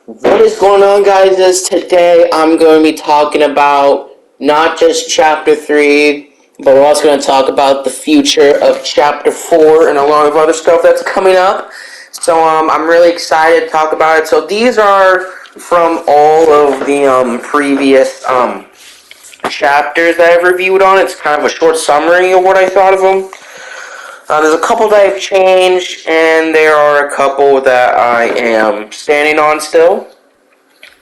What is going on, guys? Is today I'm going to be talking about not just Chapter 3, but we're also going to talk about the future of Chapter 4 and a lot of other stuff that's coming up. So I'm really excited to talk about it. So these are from all of the previous chapters that I've reviewed on. It's kind of a short summary of what I thought of them. There's a couple that I've changed, and there are a couple that I am standing on still.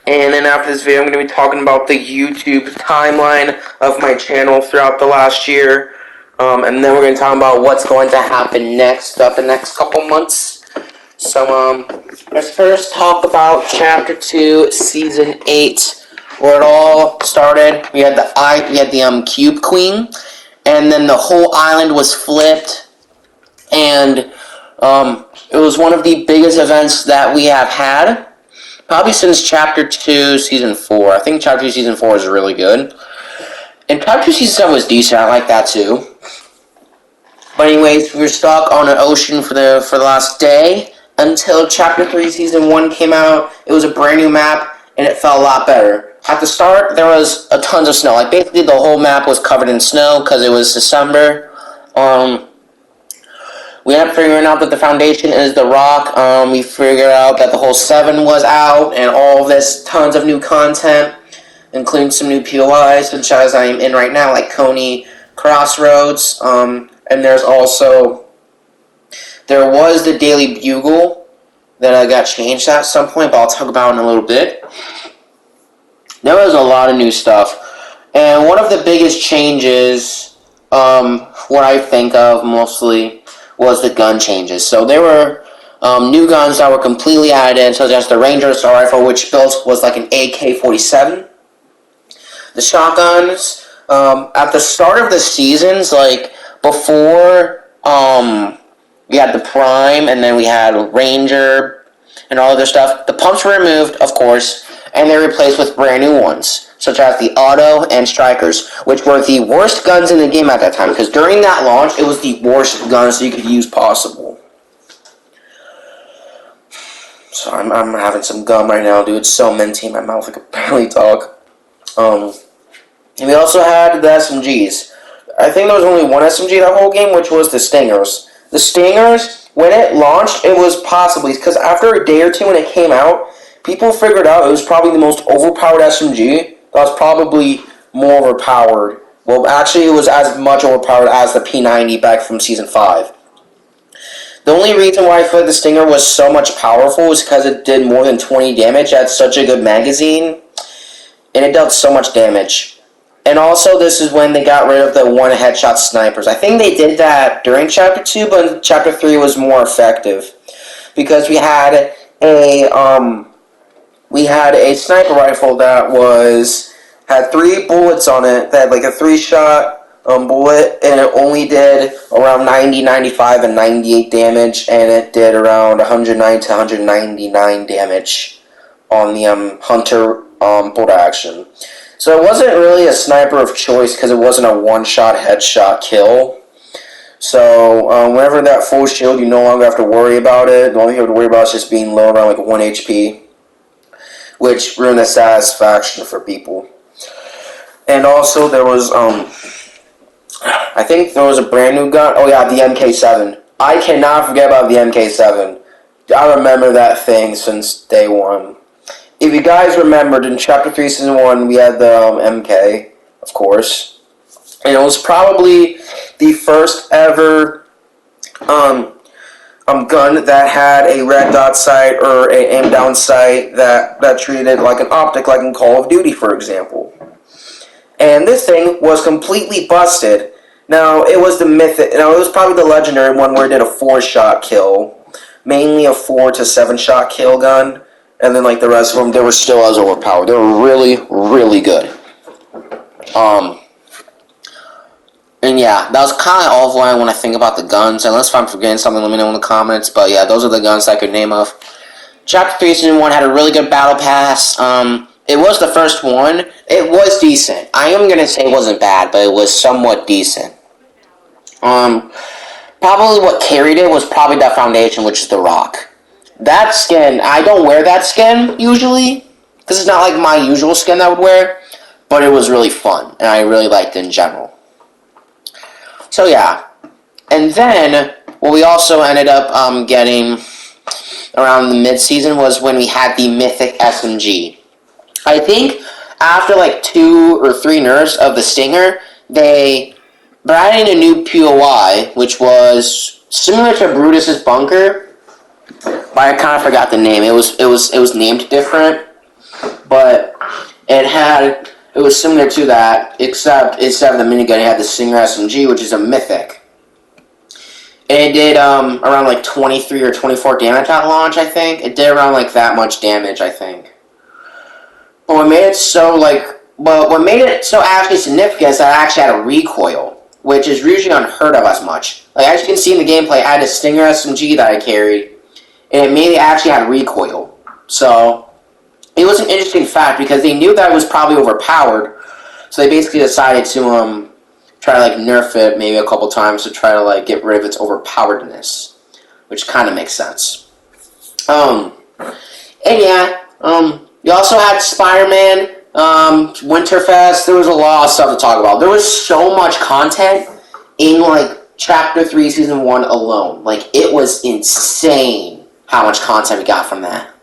And then after this video, I'm going to be talking about the YouTube timeline of my channel throughout the last year. And then we're going to talk about what's going to happen next throughout the next couple months. So, let's first talk about Chapter 2, Season 8, where it all started. We had the Cube Queen, and then the whole island was flipped. And it was one of the biggest events that we have had, probably since Chapter 2, Season 4. I think Chapter 2, Season 4 is really good. And Chapter 2, Season 7 was decent. I like that too. But anyways, we were stuck on an ocean for the last day until Chapter 3, Season 1 came out. It was a brand new map, and it felt a lot better. At the start, there was a tons of snow. Like, basically, the whole map was covered in snow because it was December. We ended up figuring out that the foundation is the rock. We figured out that the whole 7 was out, and all this tons of new content, including some new POIs, such as I am in right now, like Coney Crossroads. And there was the Daily Bugle that got changed at some point, but I'll talk about in a little bit. There was a lot of new stuff, and one of the biggest changes, what I think of mostly, was the gun changes. So there were new guns that were completely added in, such as the Ranger Assault Rifle, which built was like an AK-47. The shotguns, at the start of the seasons, like before we had the Prime, and then we had Ranger and all other stuff, the pumps were removed, of course, and they were replaced with brand new ones, such as the Auto and Strikers, which were the worst guns in the game at that time, because during that launch, it was the worst guns you could use possible. So I'm having some gum right now, dude. It's so minty in my mouth, I could barely talk. And we also had the SMGs. I think there was only one SMG that whole game, which was the Stingers. The Stingers, when it launched, it was possibly, because after a day or two when it came out, people figured out it was probably the most overpowered SMG. That was probably more overpowered. Well, actually, it was as much overpowered as the P90 back from Season 5. The only reason why I feel like the Stinger was so much powerful was because it did more than 20 damage at such a good magazine. And it dealt so much damage. And also, this is when they got rid of the one-headshot snipers. I think they did that during Chapter 2, but Chapter 3 was more effective. Because we had a sniper rifle that had 3 bullets on it, that had like a 3-shot bullet, and it only did around 90, 95, and 98 damage, and it did around 109 to 199 damage on the Hunter bolt action. So it wasn't really a sniper of choice because it wasn't a one-shot headshot kill. So whenever that full shield, you no longer have to worry about it. The only thing you have to worry about is just being low around like 1 HP. Which ruined the satisfaction for people. And also there was, I think there was a brand new gun. Oh yeah, the MK7. I cannot forget about the MK7. I remember that thing since day one. If you guys remembered, in Chapter 3, Season 1, we had the MK, of course. And it was probably the first ever gun that had a red dot sight or an aim down sight that treated it like an optic, like in Call of Duty, for example. And this thing was completely busted. Now, it was it was probably the legendary one where it did a 4-shot kill. Mainly a 4 to 7-shot kill gun. And then, like, the rest of them, they were still as overpowered. They were really, really good. And yeah, that was kind of all of what I want to think about the guns. Unless if I'm forgetting something, let me know in the comments. But yeah, those are the guns I could name of. Chapter 3, Season 1 had a really good battle pass. It was the first one. It was decent. I am going to say it wasn't bad, but it was somewhat decent. Probably what carried it was probably that foundation, which is the rock. that skin, I don't wear that skin usually, because it's not like my usual skin that I would wear, but it was really fun, and I really liked it in general. So yeah, and then what we also ended up getting around the mid-season was when we had the Mythic SMG. I think after like 2 or 3 nerfs of the Stinger, they brought in a new POI, which was similar to Brutus's Bunker, but I kind of forgot the name. It was named different, but it was similar to that, except instead of the minigun, it had the Stinger SMG, which is a Mythic. And it did around like 23 or 24 damage at launch, I think. It did around like that much damage, I think. But what made it so actually significant is that it actually had a recoil, which is usually unheard of as much. Like as you can see in the gameplay, I had a Stinger SMG that I carried, and it mainly actually had recoil. So it was an interesting fact because they knew that it was probably overpowered, so they basically decided to try to like nerf it maybe a couple times to try to like get rid of its overpoweredness, which kind of makes sense. And yeah, you also had Spider-Man, Winterfest. There was a lot of stuff to talk about. There was so much content in like Chapter 3 Season 1 alone. Like it was insane how much content we got from that.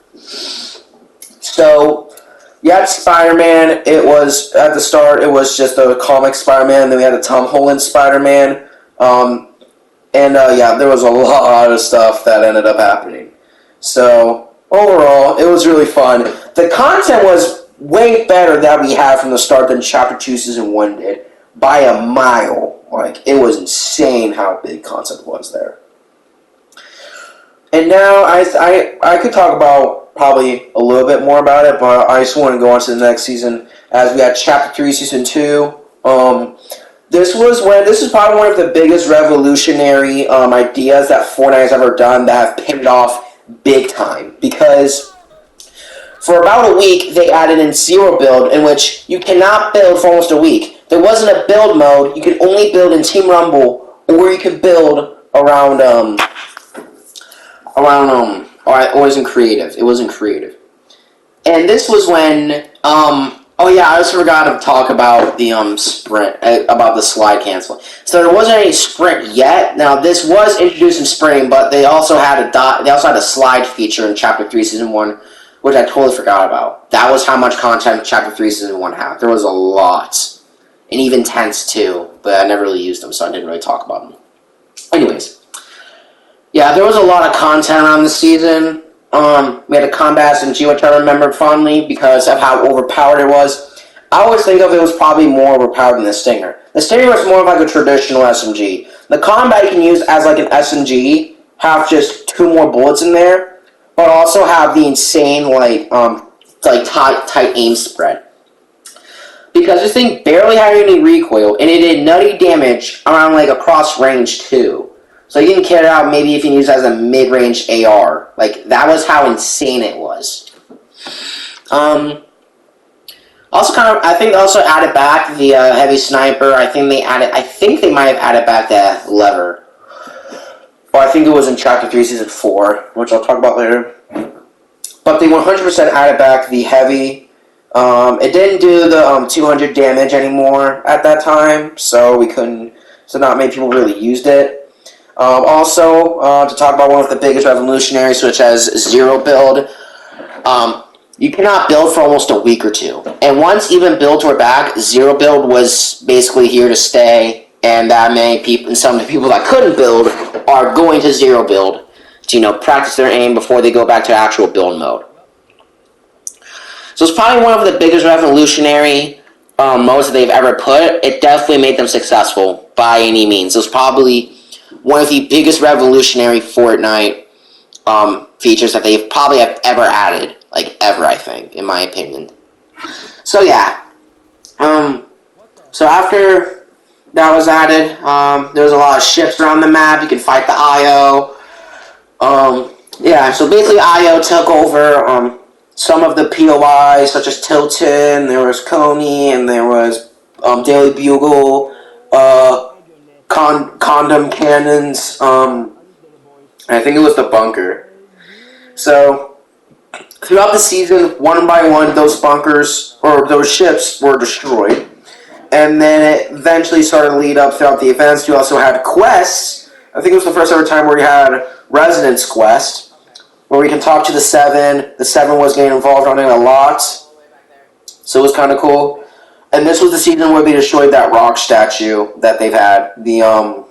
So you had Spider-Man. It was, at the start, it was just a comic Spider-Man. Then we had the Tom Holland Spider-Man. Yeah, there was a lot of stuff that ended up happening. So, overall, it was really fun. The content was way better that we had from the start than Chapter 2 Season 1 did. By a mile. Like, it was insane how big content was there. And now, I could talk about probably a little bit more about it, but I just want to go on to the next season as we had Chapter 3 Season 2. This is probably one of the biggest revolutionary ideas that Fortnite has ever done that have paid off big time, because for about a week they added in zero build, in which you cannot build for almost a week. There wasn't a build mode. You could only build in Team Rumble, or you could build around it wasn't creative. It wasn't creative. And this was when I just forgot to talk about the sprint, about the slide cancel. So there wasn't any sprint yet. Now this was introduced in spring, but they also had a slide feature in Chapter 3 Season 1, which I totally forgot about. That was how much content Chapter 3 Season 1 had. There was a lot. And even tents too, but I never really used them, so I didn't really talk about them. Anyways. Yeah, there was a lot of content on the season. We had a combat SMG, which I remember fondly because of how overpowered it was. I always think of it was probably more overpowered than the Stinger. The Stinger was more of like a traditional SMG. The combat you can use as like an SMG, have just 2 more bullets in there, but also have the insane tight aim spread. Because this thing barely had any recoil, and it did nutty damage around like across range too. So you can carry it out maybe if you use it as a mid-range AR. Like, that was how insane it was. I think they also added back the heavy sniper. I think they might have added back the lever. Or I think it was in Chapter 3 Season 4, which I'll talk about later. But they 100% added back the heavy. It didn't do the 200 damage anymore at that time, so not many people really used it. To talk about one of the biggest revolutionaries, which has zero build, you cannot build for almost a week or 2. And once even builds were back, zero build was basically here to stay, and that many people, and some of the people that couldn't build are going to zero build to, practice their aim before they go back to actual build mode. So it's probably one of the biggest revolutionary modes that they've ever put. It definitely made them successful by any means. It was probably one of the biggest revolutionary Fortnite features that they've probably ever added. Like, ever, I think, in my opinion. So, yeah. So after that was added, there was a lot of ships around the map. You could fight the IO. So basically IO took over some of the POIs, such as Tilton, there was Coney, and there was Daily Bugle, condom cannons, I think it was the bunker. So, throughout the season, one by one, those bunkers, or those ships, were destroyed. And then it eventually started to lead up throughout the events. You also had quests. I think it was the first ever time where we had Resonance Quest, where we can talk to the Seven. The Seven was getting involved on it a lot, so it was kind of cool. And this was the season where they destroyed that rock statue that they've had. The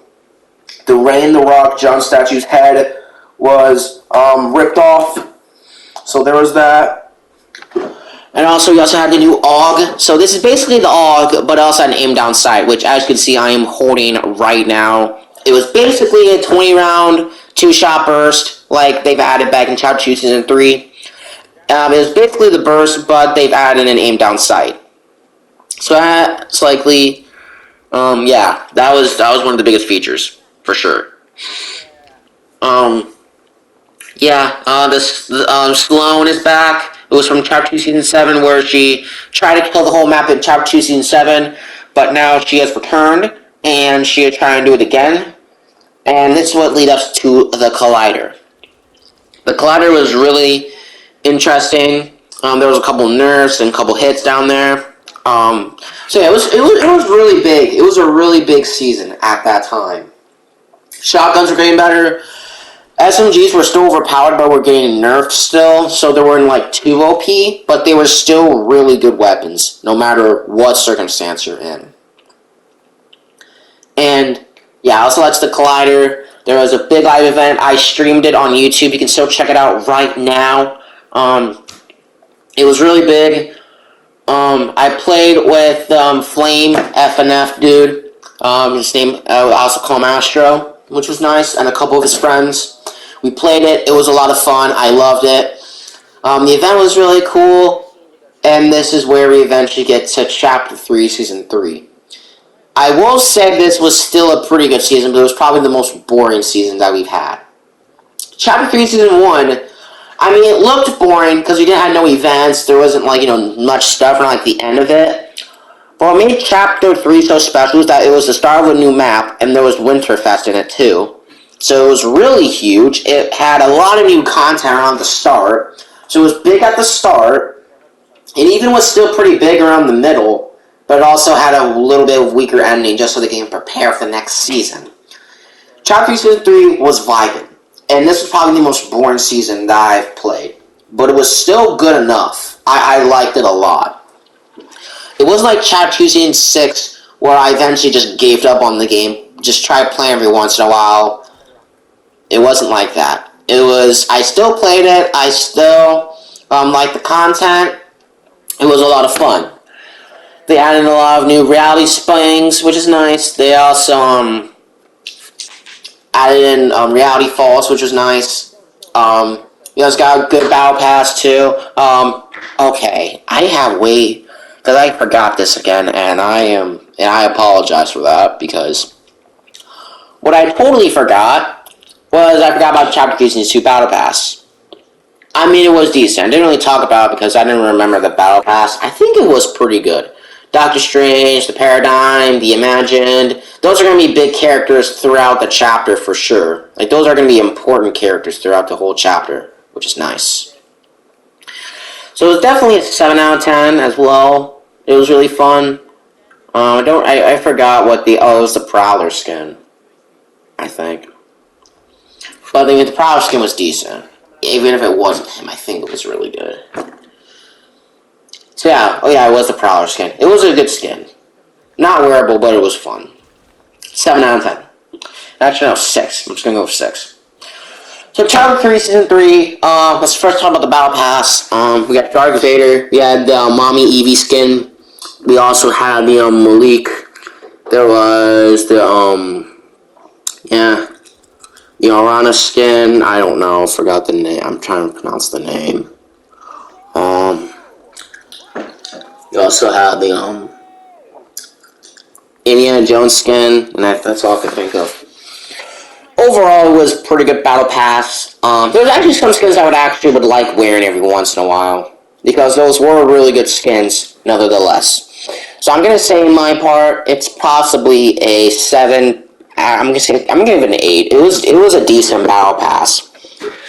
Rain the Rock John statue's head was ripped off, so there was that. And also, we also had the new AUG. So this is basically the AUG, but also an aim down sight, which, as you can see, I am holding right now. It was basically a 20-round, 2-shot burst, like they've added back in Chapter 2, Season 3. It was basically the burst, but they've added an aim down sight. So that's likely, yeah, that was one of the biggest features, for sure. Sloane is back. It was from Chapter 2, Season 7, where she tried to kill the whole map in Chapter 2, Season 7, but now she has returned, and she is trying to do it again. And this is what leads us to the Collider. The Collider was really interesting. There was a couple nerfs and a couple hits down there. It was really big. It was a really big season at that time. Shotguns were getting better. SMGs were still overpowered, but were getting nerfed still, so they weren't like too OP, but they were still really good weapons, no matter what circumstance you're in. And yeah, also that's the Collider. There was a big live event. I streamed it on YouTube. You can still check it out right now. It was really big. I played with Flame FNF dude. His name, I also call him Astro, which was nice, and a couple of his friends. We played it. It was a lot of fun. I loved it. The event was really cool, and this is where we eventually get to Chapter 3, Season 3. I will say this was still a pretty good season, but it was probably the most boring season that we've had. Chapter 3, Season 1, I mean, it looked boring because we didn't have no events. There wasn't, much stuff around, the end of it. But what made Chapter 3 so special was that it was the start of a new map, and there was Winterfest in it, too. So it was really huge. It had a lot of new content around the start. So it was big at the start. It even was still pretty big around the middle, but it also had a little bit of weaker ending just so they can prepare for the next season. Chapter 3, Season 3 was vibing. And this was probably the most boring season that I've played. But it was still good enough. I liked it a lot. It wasn't like Chapter 2, Season 6, where I eventually just gave up on the game. Just tried playing every once in a while. It wasn't like that. I still played it. I still liked the content. It was a lot of fun. They added a lot of new reality springs, which is nice. They also added in Reality Falls, which was nice. It's got a good battle pass too. Okay, because I forgot this again, and I apologize for that, because what I totally forgot was I forgot about Chapter 3 Season 2 Battle Pass. I mean, it was decent. I didn't really talk about it because I didn't remember the Battle Pass. I think it was pretty good. Doctor Strange, the Paradigm, the Imagined, those are going to be big characters throughout the chapter for sure. Those are going to be important characters throughout the whole chapter, which is nice. So it was definitely a 7 out of 10 as well. It was really fun. I forgot what it was the Prowler skin, I think. But the Prowler skin was decent. Even if it wasn't him, I think it was really good. So it was the Prowler skin. It was a good skin. Not wearable, but it was fun. 7 out of 10. Actually, no, 6. I'm just going to go with 6. So Chapter 3, Season 3, let's first talk about the Battle Pass. We got Dark Vader. We had the Mommy Eevee skin. We also had the Malik. There was the Orana skin. I don't know. Forgot the name. I'm trying to pronounce the name. You also had the Indiana Jones skin, and that's all I can think of. Overall, it was a pretty good battle pass. There's actually some skins I would like wearing every once in a while, because those were really good skins, nevertheless. So I'm gonna say in my part, it's possibly a 7. I'm gonna give it an 8. It was a decent battle pass.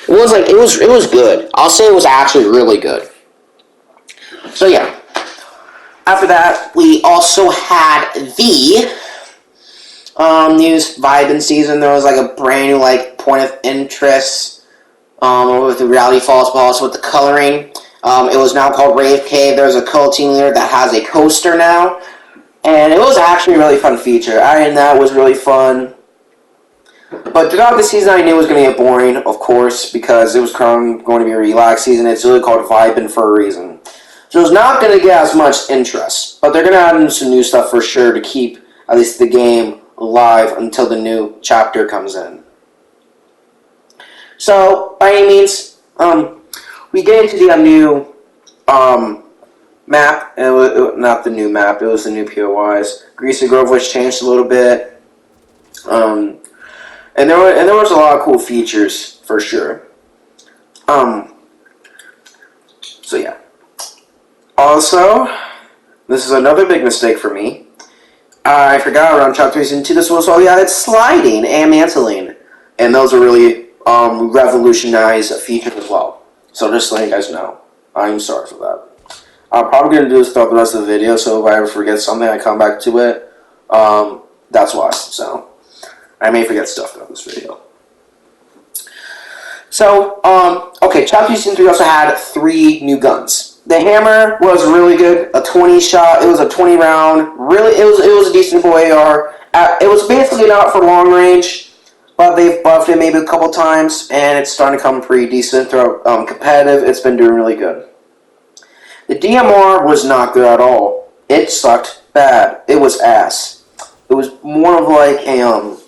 it was good. I'll say it was actually really good. So yeah. After that, we also had the new Vibin season. There was like a brand new like point of interest with the Reality Falls, but also with the coloring. It was now called Rave Cave. There's a co-team leader that has a coaster now, and it was actually a really fun feature. And that was really fun. But throughout the season, I knew it was going to get boring, of course, because it was going to be a relaxed season. It's really called Vibin for a reason. So it's not going to get as much interest, but they're going to add in some new stuff for sure to keep at least the game alive until the new chapter comes in. So, by any means, we get into the new map. Not the new map, it was the new POIs. Greasy Grove was changed a little bit. And there was a lot of cool features, for sure. So yeah. Also, this is another big mistake for me. I forgot around Chapter 3 Season 2, this was all we added sliding and mantling. And those are really revolutionized features as well. So just letting you guys know. I'm sorry for that. I'm probably going to do this throughout the rest of the video, so if I ever forget something, I come back to it. That's why. So, I may forget stuff throughout this video. So, okay, Chapter 3 Season 3 also had 3 new guns. The hammer was really good, a 20 shot, it was a 20 round, really, it was a decent AR. It was basically not for long range, but they've buffed it maybe a couple times, and it's starting to come pretty decent throughout competitive. It's been doing really good. The DMR was not good at all. It sucked bad. It was ass. It was more of like a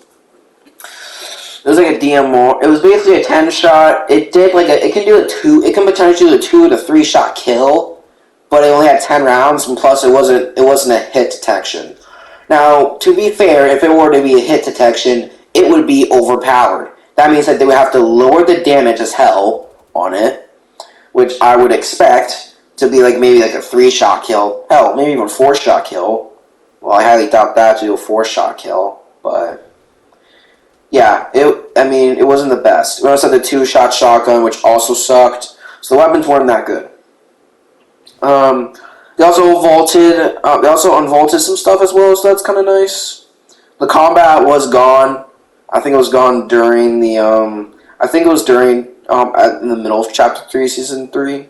it was like a DMR. It was basically a 10 shot. It did like it can do a 2. It can potentially do a 2 to 3 shot kill, but it only had 10 rounds, and plus it wasn't a hit detection. Now, to be fair, if it were to be a hit detection, it would be overpowered. That means that they would have to lower the damage as hell on it, which I would expect to be like maybe like a 3 shot kill. Hell, maybe even 4 shot kill. Well, I highly doubt that to do a 4 shot kill, but yeah, it wasn't the best. We also had the 2 shot shotgun, which also sucked. So the weapons weren't that good. They also vaulted. They also unvaulted some stuff as well, so that's kind of nice. The combat was gone. I think it was gone during the. I think it was during in the middle of Chapter 3, Season 3,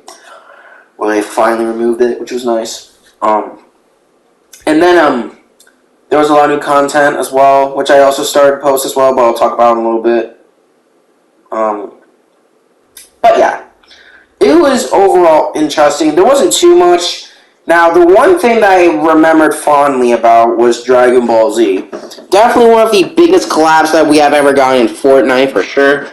where they finally removed it, which was nice. And then there was a lot of new content as well, which I also started to post as well, but I'll talk about in a little bit. But yeah, it was overall interesting. There wasn't too much. Now, the one thing that I remembered fondly about was Dragon Ball Z. Definitely one of the biggest collabs that we have ever gotten in Fortnite, for sure.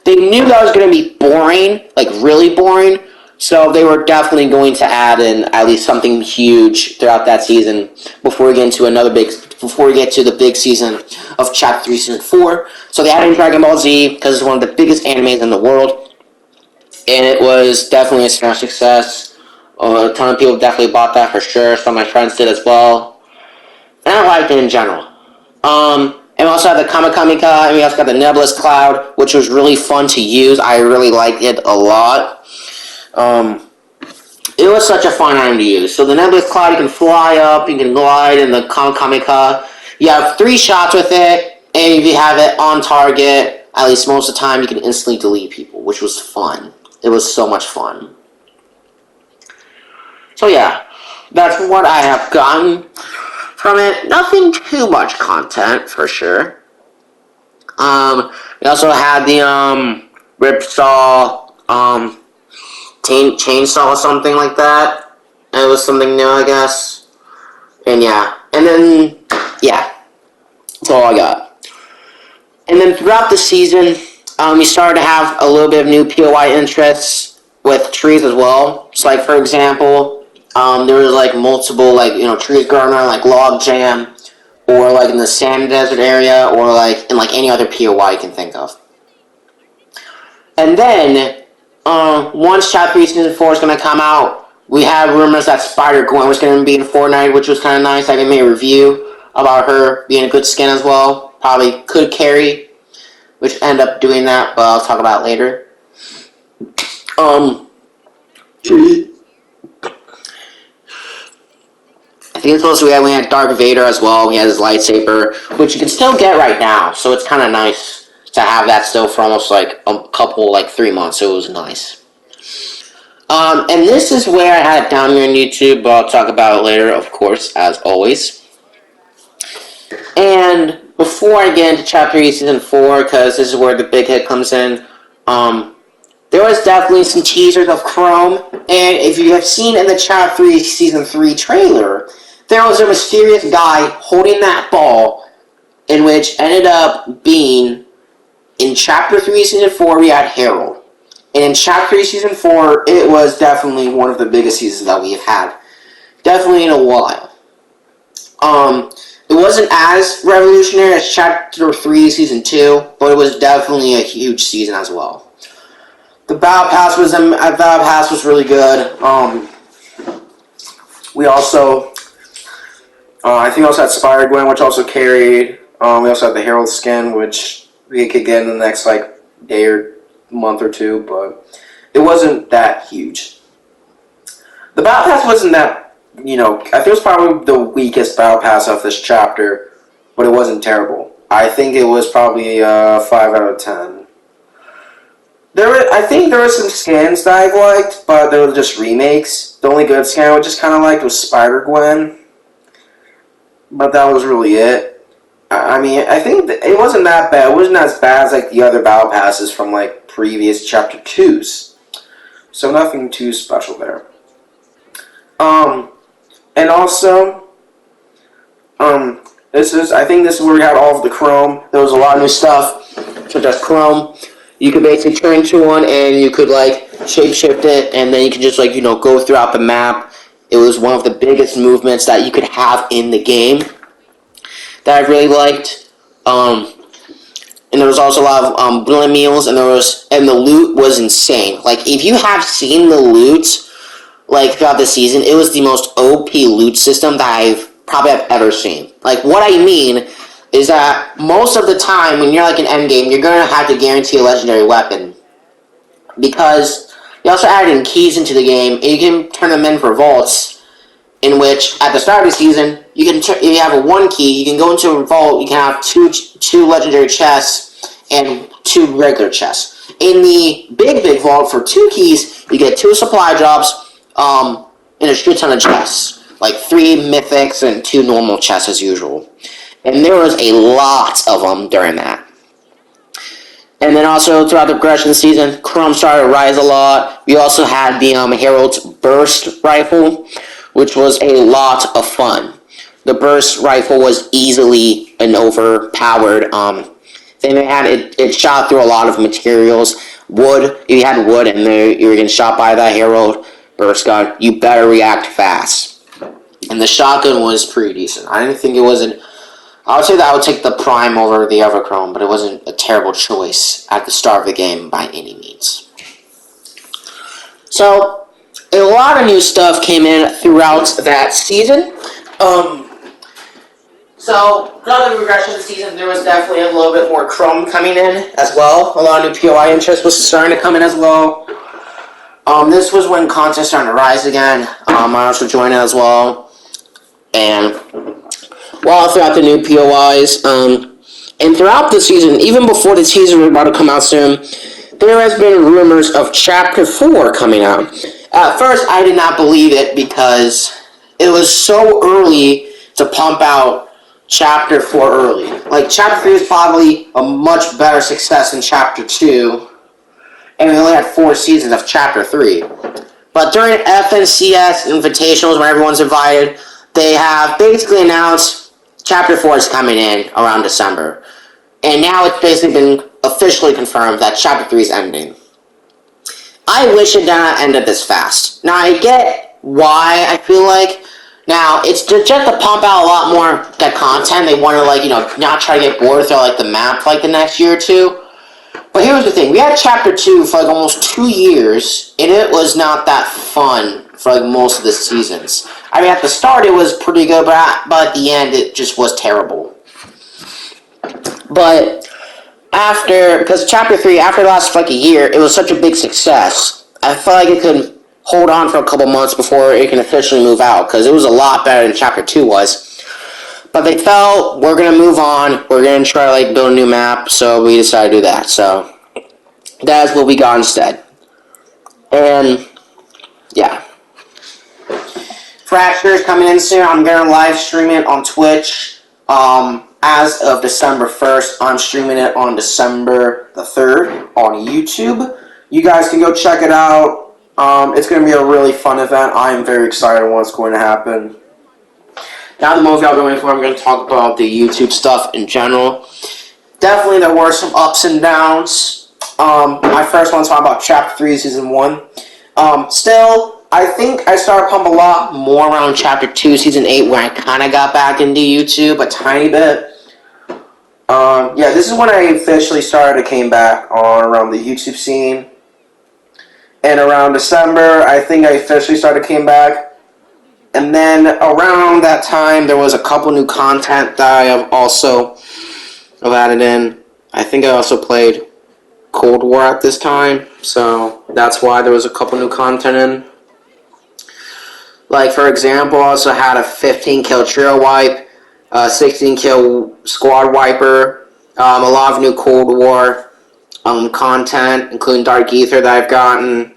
They knew that was going to be boring, like really boring, so they were definitely going to add in at least something huge throughout that season before we get to the big season of Chapter 3 Season 4. So they added in Dragon Ball Z because it's one of the biggest animes in the world, and it was definitely a smash success. A ton of people definitely bought that for sure. Some of my friends did as well, and I liked it in general. And we also had the Kamikamika, and we also got the Nebulous Cloud, which was really fun to use. I really liked it a lot. It was such a fun item to use. So the Nebulous Cloud, you can fly up, you can glide, and the Kamikamika, you have 3 shots with it, and if you have it on target, at least most of the time, you can instantly delete people, which was fun. It was so much fun. So yeah, that's what I have gotten from it. Nothing too much content, for sure. We also had the, Ripsaw, chainsaw or something like that. It was something new, I guess. And yeah. And then, yeah. That's all I got. And then throughout the season, we started to have a little bit of new POI interests with trees as well. So, like, for example, there was, like, multiple, like, trees growing around, like, log jam, or, like, in the sand desert area, or, like, in, like, any other POI you can think of. And then, once Chapter 3 Season 4 is going to come out, we have rumors that Spider-Gwen was going to be in Fortnite, which was kind of nice. I made a review about her being a good skin as well. Probably could carry, which end up doing that, but I'll talk about it later. I think it's supposed to be we had Darth Vader as well. He has his lightsaber, which you can still get right now. So it's kind of nice to have that still for almost like a couple, like 3 months. So it was nice. And this is where I had it down here on YouTube, but I'll talk about it later, of course, as always. And before I get into Chapter 3, Season 4, because this is where the big hit comes in, there was definitely some teasers of Chrome, and if you have seen in the Chapter 3, Season 3 trailer, there was a mysterious guy holding that ball, in which ended up being, in Chapter 3, Season 4, we had Harold. And in Chapter 3, Season 4, it was definitely one of the biggest seasons that we have had. Definitely in a while. It wasn't as revolutionary as Chapter 3, Season 2, but it was definitely a huge season as well. The Battle Pass was really good. We also, I think we also had Spider-Gwen, which also carried. We also had the Herald skin, which we could get in the next day or month or two, but it wasn't that huge. The Battle Pass wasn't that, I think it was probably the weakest Battle Pass of this chapter, but it wasn't terrible. I think it was probably 5 out of 10. I think there were some skins that I liked, but they were just remakes. The only good skin I just kind of liked was Spider-Gwen, but that was really it. I mean, I think it wasn't that bad. It wasn't as bad as the other Battle Passes from previous Chapter 2s. So nothing too special there. And also, I think this is where we had all of the Chrome. There was a lot of new stuff, such as Chrome. You could basically turn into one, and you could shapeshift it, and then you could just go throughout the map. It was one of the biggest movements that you could have in the game that I really liked. And there was also a lot of brilliant meals, and the loot was insane. If you have seen the loot throughout the season, it was the most OP loot system that I've ever seen. What I mean is that most of the time when you're in endgame, you're gonna have to guarantee a legendary weapon, because they also added in keys into the game, and you can turn them in for vaults, in which at the start of the season, if you have a 1 key, you can go into a vault, you can have two legendary chests and 2 regular chests. In the big vault for 2 keys, you get 2 supply drops, and a shit ton of chests. 3 mythics and 2 normal chests as usual. And there was a lot of them during that. And then also throughout the progression of the season, Chrome started to rise a lot. We also had the Herald's Burst Rifle, which was a lot of fun. The Burst Rifle was easily an overpowered thing. It shot through a lot of materials. Wood, if you had wood and you were getting shot by that Herald Burst gun, you better react fast. And the shotgun was pretty decent. I didn't think it wasn't. I would say that I would take the Prime over the other Chrome, but it wasn't a terrible choice at the start of the game by any means. So, a lot of new stuff came in throughout that season. So, throughout the progression of the season, there was definitely a little bit more Chrome coming in as well. A lot of new POI interest was starting to come in as well. This was when content started to rise again. I also joined it as well. And throughout the new POIs, and throughout the season, even before the teaser was about to come out soon, there has been rumors of Chapter 4 coming out. At first, I did not believe it because it was so early to pump out Chapter 4 early. Chapter 3 is probably a much better success than Chapter 2, and we only had 4 seasons of Chapter 3. But during FNCS Invitationals, when everyone's invited, they have basically announced Chapter 4 is coming in around December. And now it's basically been officially confirmed that Chapter 3 is ending. I wish it did not end this fast. Now, I get why I feel now, it's just to pump out a lot more content. They want to, not try to get bored throughout, the map, the next year or two. But here's the thing. We had Chapter 2 for, almost 2 years, and it was not that fun for, most of the seasons. I mean, at the start, it was pretty good, but at the end, it just was terrible. But because Chapter 3, after the last, a year, it was such a big success. I felt like it could hold on for a couple months before it can officially move out, because it was a lot better than Chapter 2 was. But they felt, we're going to move on, we're going to try to like build a new map, so we decided to do that. So that's what we got instead. And yeah. Fracture's coming in soon. I'm going to live stream it on Twitch. As of December 1st, I'm streaming it on December the 3rd on YouTube. You guys can go check it out. It's going to be a really fun event. I am very excited on what's going to happen. Now the movie I'm going for, I'm going to talk about the YouTube stuff in general. Definitely there were some ups and downs. I first want to talk about Chapter 3, Season 1. Still, I think I started pumping a lot more around Chapter 2, Season 8, when I kind of got back into YouTube a tiny bit. Yeah, this is when I officially came back on around the YouTube scene. And around December, I think I officially came back. And then around that time, there was a couple new content that I have also added in. I think I also played Cold War at this time, so that's why there was a couple new content in. Like, for example, I also had a 15-kill trio wipe, 16-kill squad wiper, a lot of new Cold War content, including Dark Ether that I've gotten,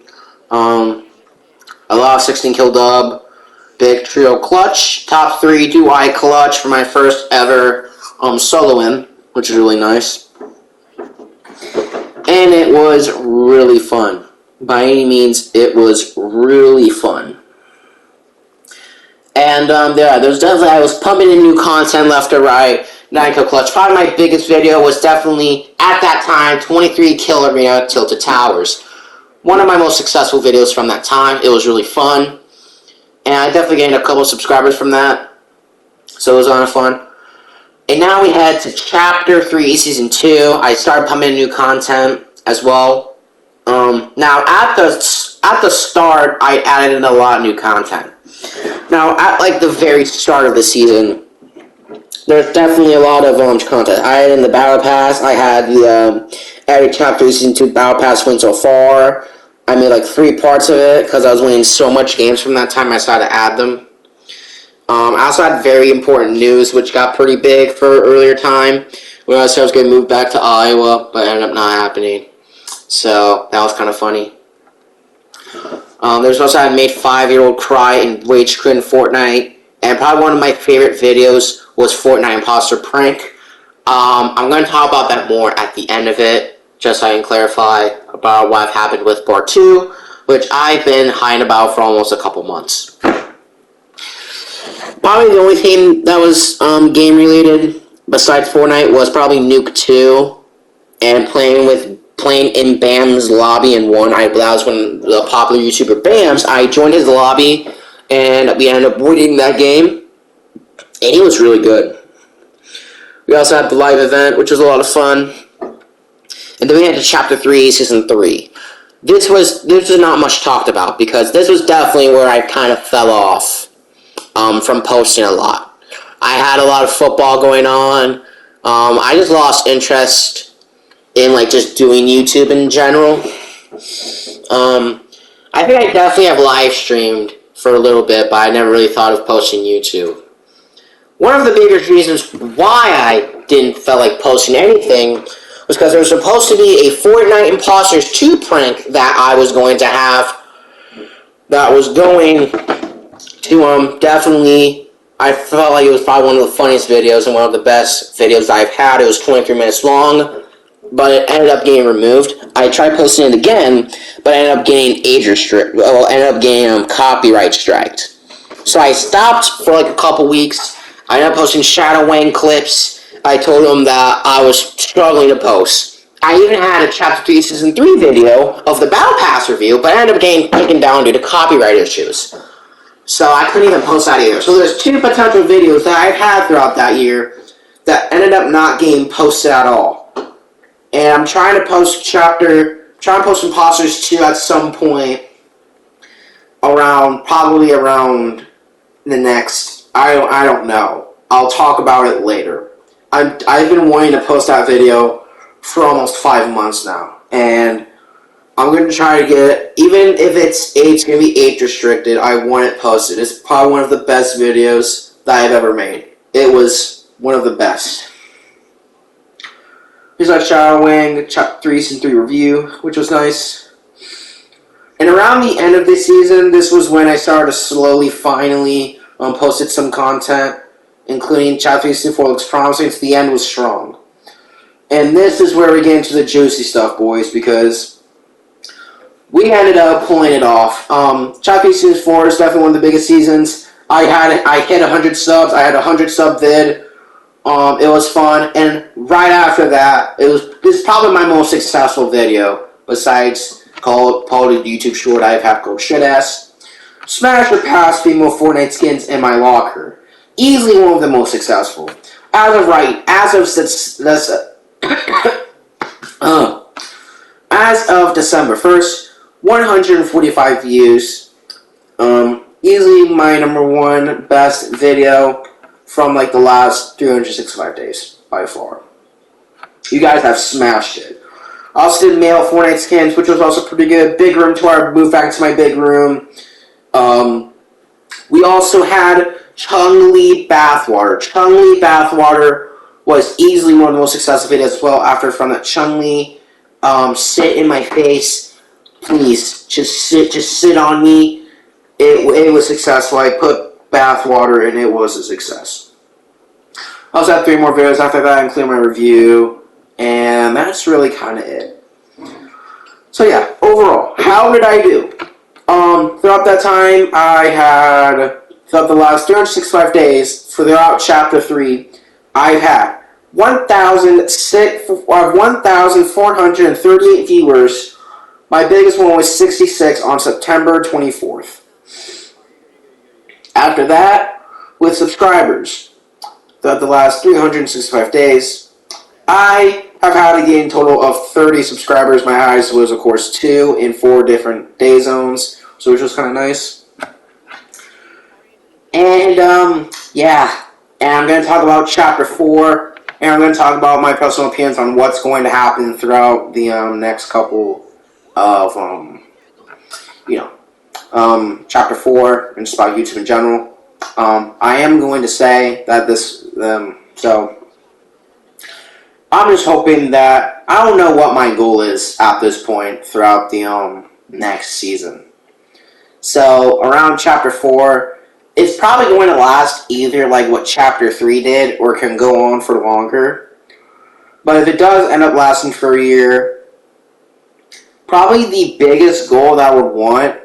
a lot of 16-kill dub, big trio clutch, top 3 do-I clutch for my first ever solo win, which is really nice. And it was really fun. By any means, it was really fun. And yeah, there's definitely, I was pumping in new content left or right. 9-kill clutch. Probably my biggest video was definitely, at that time, 23-kill arena tilted towers. One of my most successful videos from that time. It was really fun. And I definitely gained a couple subscribers from that. So it was a lot of fun. And now we head to Chapter 3, Season 2. I started pumping in new content as well. Now, at the start, I added in a lot of new content. Now, at like the very start of the season, there's definitely a lot of content. I added in the Battle Pass. I had the every Chapter 3, Season 2 Battle Pass win so far. I made like 3 parts of it because I was winning so much games from that time. I decided to add them. I also had very important news, which got pretty big for earlier time. When I was going to move back to Iowa, but it ended up not happening. So that was kind of funny. There's also I made 5-year-old cry and rage quit in Fortnite, and probably one of my favorite videos was Fortnite Imposter Prank. I'm going to talk about that more at the end of it, just so I can clarify about what happened with Part 2, which I've been hiding about for almost a couple months. Probably the only thing that was game related besides Fortnite was probably Nuke 2 and playing in Bam's lobby and won. That was when the popular YouTuber Bams, I joined his lobby and we ended up winning that game, and he was really good. We also had the live event, which was a lot of fun. And then we had to Chapter 3, Season 3. This was not much talked about because this was definitely where I kind of fell off from posting a lot. I had a lot of football going on. I just lost interest in like just doing YouTube in general. I think I definitely have live streamed for a little bit, but I never really thought of posting YouTube. One of the biggest reasons why I didn't feel like posting anything was because there was supposed to be a Fortnite Imposters 2 prank that I was going to have. That was going to definitely, I felt like it was probably one of the funniest videos and one of the best videos I've had. It was 23 minutes long, but it ended up getting removed. I tried posting it again, but I ended up getting copyright striked. So I stopped for like a couple weeks. I ended up posting Shadow Wayne clips. I told them that I was struggling to post. I even had a Chapter 3 Season 3 video of the Battle Pass review, but I ended up getting taken down due to copyright issues. So I couldn't even post that either. So there's 2 potential videos that I've had throughout that year that ended up not getting posted at all. And I'm trying to post Imposters 2 at some point probably around the next, I don't know. I'll talk about it later. I've been wanting to post that video for almost 5 months now. And I'm going to try to get, even if it's going to be age restricted, I want it posted. It's probably one of the best videos that I've ever made. It was one of the best. Here's our Shadow Wing Ch3 Season 3 review, which was nice. And around the end of the season, this was when I started to slowly, finally, posted some content, including Ch3 Season 4 looks promising. So the end was strong. And this is where we get into the juicy stuff, boys, because we ended up pulling it off. Ch3 Season 4 is definitely one of the biggest seasons. I hit 100 subs. I had a 100 sub vid. It was fun, and right after that, this is probably my most successful video, besides probably the YouTube short I've had called Ch4. Smash or pass female Fortnite skins in my locker. Easily one of the most successful. As of December 1st, 145 views. Easily my #1 best video from like the last 365 days by far. You guys have smashed it. I also did male Fortnite skins, which was also pretty good. Big room tour, moved back to my big room. We also had Ch4 Bathwater. Ch4 Bathwater was easily one of the most successful videos as well. After from that Ch4 sit in my face, please just sit on me. It was successful. I put Bathwater and it was a success. I also had 3 more videos after that, including my review, and that's really kind of it. So yeah, overall, how did I do? Throughout that time, throughout the last 365 days, throughout Chapter 3, I've had 1,438 viewers. My biggest one was 66 on September 24th. After that, with subscribers, throughout the last 365 days, I have had a gain total of 30 subscribers. My highest was, of course, 2 in 4 different day zones, so which was kind of nice. And, yeah, and I'm going to talk about Chapter 4, and I'm going to talk about my personal opinions on what's going to happen throughout the next couple of, Chapter 4, and just about YouTube in general. I am going to say that so I'm just hoping that, I don't know what my goal is at this point throughout the next season. So around Chapter 4, it's probably going to last either like what Chapter 3 did, or can go on for longer. But if it does end up lasting for a year, probably the biggest goal that I would want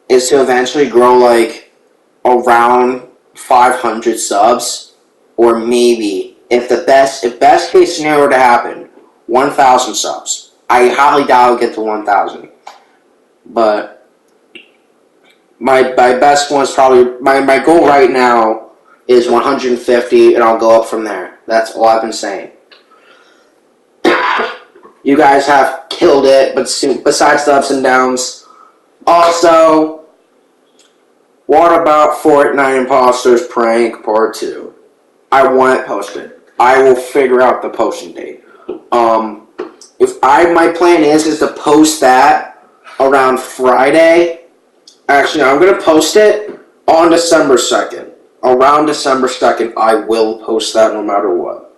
is to eventually grow like around 500 subs, or maybe, if best case scenario were to happen, 1,000 subs. I highly doubt I'll get to 1,000, but my best one is probably, my goal right now is 150, and I'll go up from there. That's all I've been saying. You guys have killed it, but besides the ups and downs, also, what about Fortnite Imposters Prank Part 2? I want it posted. I will figure out the posting date. My plan is to post that around Friday. Actually, no, I'm going to post it on December 2nd. Around December 2nd, I will post that no matter what.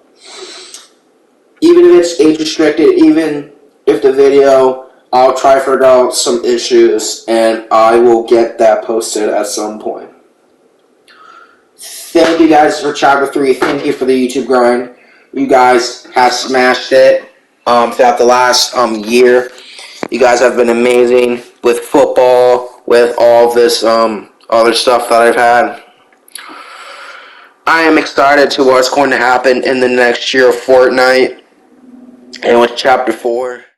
Even if it's age restricted, even if the video, I'll try to figure out some issues, and I will get that posted at some point. Thank you guys for Chapter 3. Thank you for the YouTube grind. You guys have smashed it throughout the last year. You guys have been amazing with football, with all this other stuff that I've had. I am excited to what's going to happen in the next year of Fortnite and with Chapter 4.